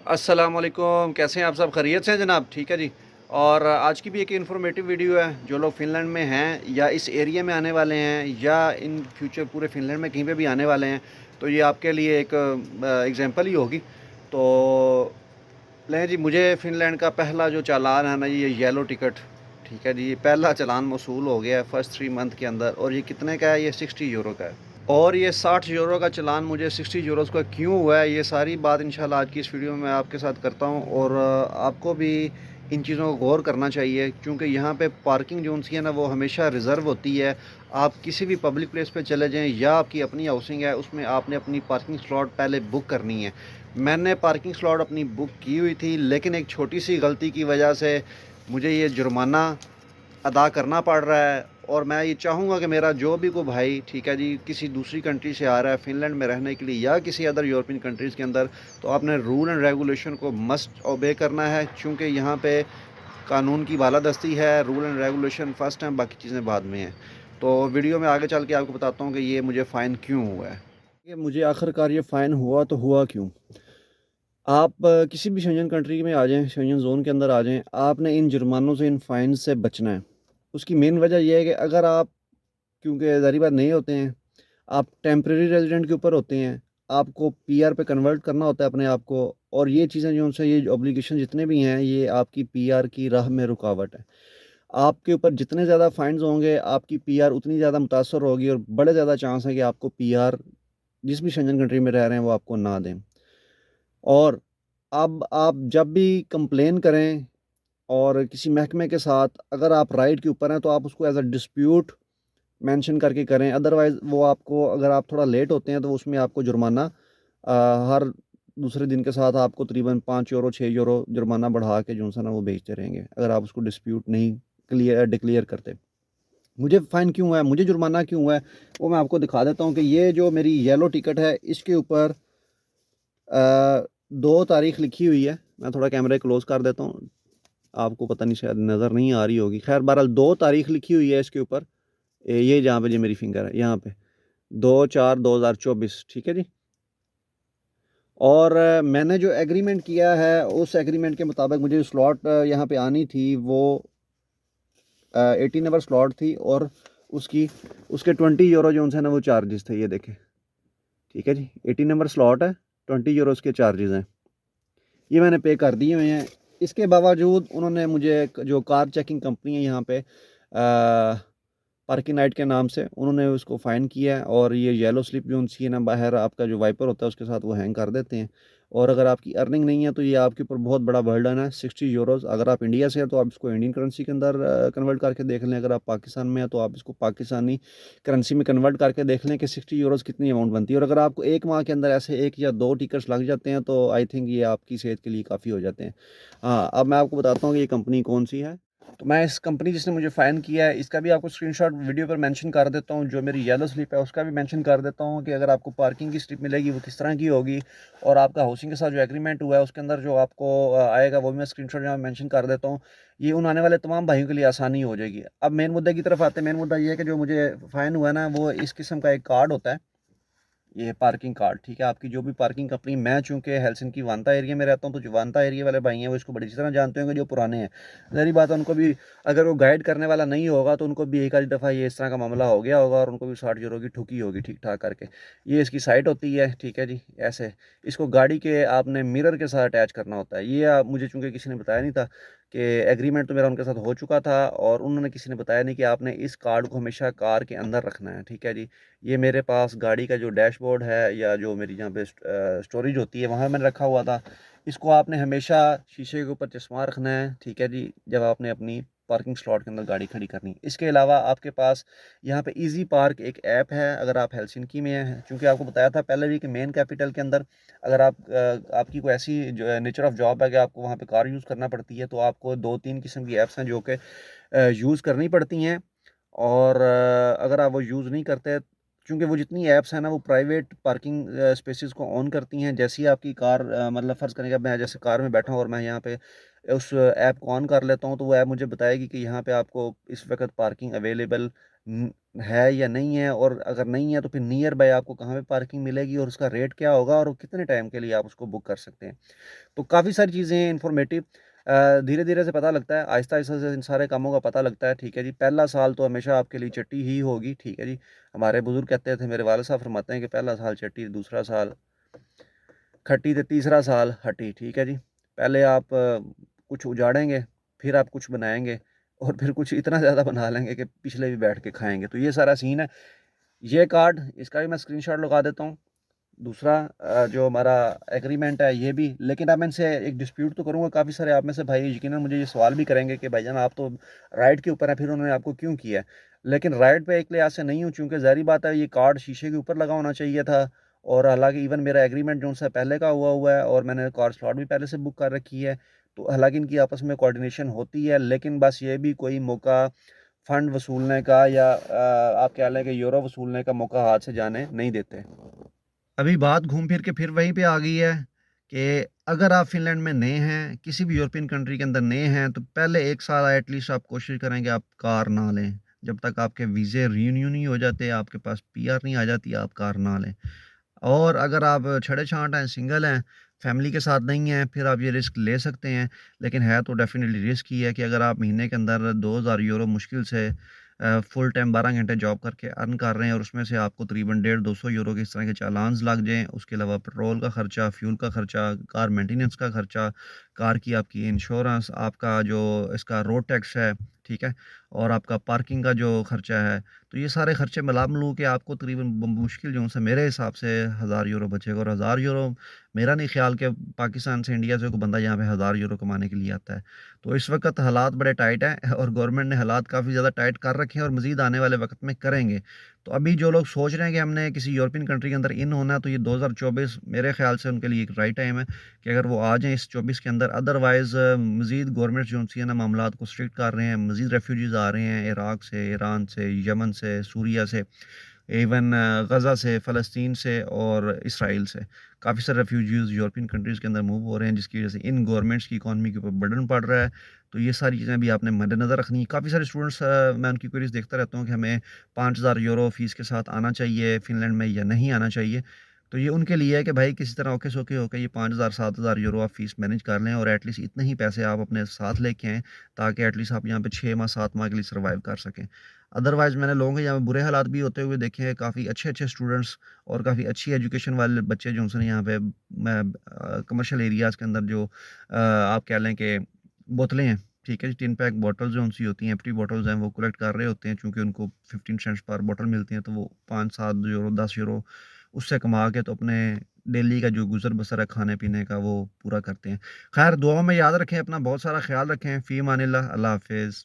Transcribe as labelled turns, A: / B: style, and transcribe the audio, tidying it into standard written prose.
A: अस्सलामुअलैकुम, कैसे हैं आप सब? खैरियत से हैं जनाब? ठीक है जी। और आज की भी एक इन्फॉर्मेटिव वीडियो है। जो लोग फ़िनलैंड में हैं या इस एरिया में आने वाले हैं या इन फ्यूचर पूरे फ़िनलैंड में कहीं पे भी आने वाले हैं, तो ये आपके लिए एक एग्ज़ाम्पल ही होगी। तो लें जी, मुझे फ़िनलैंड का पहला जो चालान है ना, ये येलो टिकट, ठीक है जी, ये पहला चालान मौसूल हो गया है फर्स्ट 3 मंथ के अंदर। और ये कितने का है? ये 60 यूरो का है। और ये 60 यूरो का चालान मुझे 60 यूरोज़ का क्यों हुआ है, ये सारी बात इंशाल्लाह आज की इस वीडियो में मैं आपके साथ करता हूँ। और आपको भी इन चीज़ों को गौर करना चाहिए, क्योंकि यहाँ पे पार्किंग जो सी है ना, वो हमेशा रिज़र्व होती है। आप किसी भी पब्लिक प्लेस पे चले जाएँ या आपकी अपनी हाउसिंग है, उसमें आपने अपनी पार्किंग स्लॉट पहले बुक करनी है। मैंने पार्किंग स्लॉट अपनी बुक की हुई थी, लेकिन एक छोटी-सी गलती की वजह से मुझे ये जुर्माना अदा करना पड़ रहा है। और मैं ये चाहूँगा कि मेरा जो भी कोई भाई, ठीक है जी, किसी दूसरी कंट्री से आ रहा है फ़िनलैंड में रहने के लिए या किसी अदर यूरोपियन कंट्रीज़ के अंदर, तो आपने रूल एंड रेगुलेशन को मस्ट ओबे करना है, क्योंकि यहाँ पे कानून की बालादस्ती है। रूल एंड रेगुलेशन फ़र्स्ट हैं, बाकी चीज़ें बाद में हैं। तो वीडियो में आगे चल के आपको बताता हूँ कि ये मुझे फ़ाइन क्यों हुआ है। ये मुझे आखिरकार ये फ़ाइन हुआ तो हुआ क्यों? आप किसी भी शेंजन कंट्री में आ जाएँ, शेंजन ज़ोन के अंदर आ जाएँ, आपने इन जुर्मानों से, इन फ़ाइन से बचना है। उसकी मेन वजह ये है कि अगर आप, क्योंकि ज़ाहिर बात नहीं होते हैं, आप टेम्परेरी रेज़िडेंट के ऊपर होते हैं, आपको पीआर पे कन्वर्ट करना होता है अपने आप को। और ये चीज़ें जो उनसे, ये ऑब्लिगेशन जितने भी हैं, ये आपकी पीआर की राह में रुकावट है। आपके ऊपर जितने ज़्यादा फाइन्स होंगे, आपकी पीआर उतनी ज़्यादा मुतासर होगी और बड़े ज़्यादा चांस है कि आपको पीआर जिस भी शेंजन कंट्री में रह रहे हैं, वो आपको ना दें। और अब आप जब भी कंप्लेन करें और किसी महकमे के साथ, अगर आप राइट के ऊपर हैं, तो आप उसको एज़ अ डिस्प्यूट मेंशन करके करें। अदरवाइज़ वो आपको, अगर आप थोड़ा लेट होते हैं, तो उसमें आपको जुर्माना हर दूसरे दिन के साथ आपको तकरीबन 5 यूरो 6 यूरो जुर्माना बढ़ा के जो है ना, वो भेजते रहेंगे, अगर आप उसको डिस्प्यूट नहीं डिक्लेयर करते। मुझे फ़ाइन क्यों हुआ है, मुझे जुर्माना क्यों हुआ है, वो मैं आपको दिखा देता हूँ कि ये जो मेरी येलो टिकट है, इसके ऊपर 2 तारीख लिखी हुई है। मैं थोड़ा कैमरा क्लोज़ कर देता हूँ, आपको पता नहीं, शायद नज़र नहीं आ रही होगी। ख़ैर बहरहाल 2 तारीख लिखी हुई है इसके ऊपर। ये जहाँ पे, ये मेरी फ़िंगर है, यहाँ पे 2/4/2024, ठीक है जी। और मैंने जो एग्रीमेंट किया है, उस एग्रीमेंट के मुताबिक मुझे जो स्लॉट यहाँ पे आनी थी, वो 18 नंबर स्लॉट थी। और उसकी उसके 20 यूरो जो है ना, वो चार्जेस थे, ये देखें, ठीक है जी। 18 नंबर स्लॉट है, 20 यूरो उसके चार्जेस हैं, ये मैंने पे कर दिए हुए हैं। इसके बावजूद उन्होंने मुझे, जो कार चेकिंग कंपनी है यहाँ पे, पार्किंग नाइट के नाम से, उन्होंने उसको फ़ाइन किया है। और ये येलो स्लिप जो सी है ना, बाहर आपका जो वाइपर होता है उसके साथ वो हैंग कर देते हैं। और अगर आपकी अर्निंग नहीं है, तो ये आपके ऊपर बहुत बड़ा बर्डन है। 60 यूरोज़, अगर आप इंडिया से हैं तो आप इसको इंडियन करेंसी के अंदर कन्वर्ट करके देख लें। अगर आप पाकिस्तान में हैं तो आप इसको पाकिस्तानी करेंसी में कन्वर्ट करके देख लें कि 60 यूरोज़ कितनी अमाउंट बनती है। और अगर आपको 1 माह के अंदर ऐसे 1 या 2 टिकट्स लग जाते हैं, तो आई थिंक ये आपकी सेहत के लिए काफ़ी हो जाते हैं। हाँ, अब मैं आपको बताता हूँ कि ये कंपनी कौन-सी है। तो मैं इस कंपनी जिसने मुझे फ़ाइन किया है, इसका भी आपको स्क्रीनशॉट वीडियो पर मेंशन कर देता हूँ। जो मेरी येलो स्लिप है, उसका भी मेंशन कर देता हूँ कि अगर आपको पार्किंग की स्लिप मिलेगी, वो किस तरह की होगी। और आपका हाउसिंग के साथ जो एग्रीमेंट हुआ है, उसके अंदर जो आपको आएगा, वो भी मैं स्क्रीनशॉट यहाँ मेंशन कर देता हूँ। ये उन आने वाले तमाम भाइयों के लिए आसानी हो जाएगी। अब मेन मुद्दे की तरफ आते हैं। मेन मुद्दा ये है कि जो मुझे फ़ाइन हुआ है ना, वो इस किस्म का एक कार्ड होता है, ये पार्किंग कार्ड, ठीक है। आपकी जो भी पार्किंग कंपनी, मैं चूँकि हेलसिंकी वांता एरिया में रहता हूँ, तो जो वांता एरिया वाले भाई हैं, वो इसको बड़ी अच्छी तरह जानते होंगे, जो पुराने हैं। ज़ाहिर बात है, उनको भी, अगर वो गाइड करने वाला नहीं होगा, तो उनको भी एक आधी दफ़ा ये इस तरह का मामला हो गया होगा और उनको भी 60 यूरो की ठुकी होगी ठीक-ठाक करके। ये इसकी साइट होती है, ठीक है जी, ऐसे। इसको गाड़ी के आपने मिरर के साथ अटैच करना होता है। ये मुझे चूँकि किसी ने बताया नहीं था, कि एग्रीमेंट तो मेरा उनके साथ हो चुका था, और उन्होंने, किसी ने बताया नहीं कि आपने इस कार्ड को हमेशा कार के अंदर रखना है, ठीक है जी। ये मेरे पास गाड़ी का जो डैशबोर्ड है, या जो मेरी जहाँ पे स्टोरेज होती है, वहाँ मैंने रखा हुआ था। इसको आपने हमेशा शीशे के ऊपर चश्मा रखना है, ठीक है जी, जब आपने अपनी पार्किंग स्लॉट के अंदर गाड़ी खड़ी करनी है। इसके अलावा आपके पास यहाँ पे ईज़ी पार्क एक ऐप है, अगर आप हेलसिंकी में हैं, चूँकि आपको बताया था पहले भी कि मेन कैपिटल के अंदर, अगर आपकी कोई ऐसी जो नेचर ऑफ जॉब है कि आपको वहाँ पे कार यूज़ करना पड़ती है, तो आपको 2-3 किस्म की ऐप्स हैं जो कि यूज़ करनी पड़ती हैं। और अगर आप वो यूज़ नहीं करते, चूँकि वो जितनी ऐप्स हैं ना, वो प्राइवेट पार्किंग स्पेसेस को ऑन करती हैं। जैसे ही आपकी कार, मतलब फ़र्ज़ करें कि मैं जैसे कार में बैठा हूँ और मैं यहाँ पे उस ऐप को ऑन कर लेता हूँ, तो वो ऐप मुझे बताएगी कि यहाँ पे आपको इस वक़्त पार्किंग अवेलेबल है या नहीं है, और अगर नहीं है तो फिर नियर बाय आपको कहाँ पे पार्किंग मिलेगी और उसका रेट क्या होगा और कितने टाइम के लिए आप उसको बुक कर सकते हैं। तो काफ़ी सारी चीज़ें हैं इन्फॉर्मेटिव, धीरे-धीरे से पता लगता है, आहिस्ता-आहिस्ता से इन सारे कामों का पता लगता है, ठीक है जी। पहला साल तो हमेशा आपके लिए चट्टी ही होगी, ठीक है जी। हमारे बुज़ुर्ग कहते थे, मेरे वालिद साहब फरमाते हैं कि पहला साल चट्टी, दूसरा साल खट्टी, ते तीसरा साल हट्टी, ठीक है जी। पहले आप कुछ उजाड़ेंगे, फिर आप कुछ बनाएँगे और फिर कुछ इतना ज़्यादा बना लेंगे कि पिछले भी बैठ के खाएँगे। तो ये सारा सीन है। ये कार्ड, इसका भी मैं स्क्रीनशॉट लगा देता हूँ। दूसरा जो हमारा एग्रीमेंट है ये भी, लेकिन अब मैं इनसे एक डिस्प्यूट तो करूँगा। काफ़ी सारे आप में से भाई यकीनन मुझे ये सवाल भी करेंगे कि भाईजान आप तो राइड के ऊपर हैं, फिर उन्होंने आपको क्यों किया है? लेकिन राइड पे एक लिहाज से नहीं हूँ, चूँकि ज़ाहिर बात है ये कार्ड शीशे के ऊपर लगा होना चाहिए था, और हालाँकि इवन मेरा एग्रीमेंट जो उनसे पहले का हुआ हुआ है और मैंने कार स्लॉट भी पहले से बुक कर रखी है। तो हालाँकि इनकी आपस में कोऑर्डिनेशन होती है, लेकिन बस ये भी कोई मौका फंड वसूलने का या आप कह लें कि यूरो वसूलने का मौका हाथ से जाने नहीं देते। अभी बात घूम फिर के फिर वहीं पे आ गई है कि अगर आप फ़िनलैंड में नए हैं, किसी भी यूरोपियन कंट्री के अंदर नए हैं, तो पहले 1 साल एटलीस्ट आप कोशिश करें कि आप कार ना लें। जब तक आपके वीज़े रिन्यू नहीं हो जाते, आपके पास पीआर नहीं आ जाती, आप कार ना लें। और अगर आप छड़े-छांट हैं, सिंगल हैं, फैमिली के साथ नहीं हैं, फिर आप ये रिस्क ले सकते हैं। लेकिन है तो डेफ़िनिटली रिस्क ही है कि अगर आप महीने के अंदर 2000 यूरो मुश्किल से फुल टाइम 12 घंटे जॉब करके अर्न कर रहे हैं और उसमें से आपको तकरीबन 150-200 यूरो के इस तरह के चालान्स लग जाएँ, उसके अलावा पेट्रोल का खर्चा, फ्यूल का खर्चा, कार मेंटेनेंस का खर्चा, कार की आपकी इंश्योरेंस, आपका जो इसका रोड टैक्स है, ठीक है? और आपका पार्किंग का जो खर्चा है, तो ये सारे खर्चे मिला-मिलू के आपको तकरीबन मुश्किल जो से मेरे हिसाब से 1000 यूरो बचेगा, और 1000 यूरो मेरा नहीं ख्याल कि पाकिस्तान से, इंडिया से कोई बंदा यहाँ पे 1000 यूरो कमाने के लिए आता है। तो इस वक़्त हालात बड़े टाइट हैं और गवर्नमेंट ने हालात काफ़ी ज़्यादा टाइट कर रखे हैं और मज़ीद आने वाले वक़्त में करेंगे। तो अभी जो लोग सोच रहे हैं कि हमने किसी यूरोपियन कंट्री के अंदर इन होना है, तो ये 2024 मेरे ख्याल से उनके लिए एक राइट टाइम है कि अगर वो आ जाएँ इस 24 के अंदर। अदरवाइज़ मज़ीद गवर्नमेंट जो सी है ना मामलात को स्ट्रिक्ट कर रहे हैं, मज़ीद रेफ्यूजीज़ आ रहे हैं इराक से, ईरान से, यमन से, सूरिया से, इवन गज़ा से, फ़लस्तीन से और इसराइल से। काफ़ी सारे रेफ्यूजीज़ यूरोपियन कंट्रीज़ के अंदर मूव हो रहे हैं, जिसकी वज़ह से इन गवर्नमेंट्स की इकॉनमी के ऊपर बर्डन पड़ रहा है। तो ये सारी चीज़ें भी आपने मद्देनज़र रखनी है। काफ़ी सारे स्टूडेंट्स मैं उनकी क्वेरीज़ देखता रहता हूँ कि हमें 5000 यूरो फ़ीस के साथ आना चाहिए फ़िनलैंड में या नहीं आना चाहिए। तो ये उनके लिए है कि भाई किसी तरह औखे-सौखे होके ये 5000 7000 यूरो आप फ़ीस मैनेज कर लें और एटलीस्ट इतने ही पैसे आप अपने साथ लेके आएँ, ताकि एटलीस्ट आप यहाँ पे 6 माह 7 माह के लिए सर्वाइव कर सकें। अदरवाइज़ मैंने लोगों के यहाँ पे बुरे हालात भी होते हुए देखे हैं, काफ़ी अच्छे-अच्छे स्टूडेंट्स और काफ़ी अच्छी एजुकेशन वाले बच्चे जो उनसे यहाँ पे कमर्शियल एरियाज़ के अंदर जो आप कह लें कि बोतलें हैं, ठीक है जी, टिन पैक बॉटल्स जो उनसी होती हैं, एम्प्टी बॉटल्स हैं, वो कलेक्ट कर रहे होते हैं, चूँकि उनको 15 सेंट्स पर बॉटल मिलती हैं, तो वो 5-7 यूरो, 10 यूरो उससे कमा के तो अपने डेली का जो गुज़र-बसर है खाने-पीने का वो पूरा करते हैं। ख़ैर दुआओं में याद रखें अपना, बहुत सारा ख़्याल रखें, फ़ी अमानिल्लाह, अल्लाह हाफ़िज़।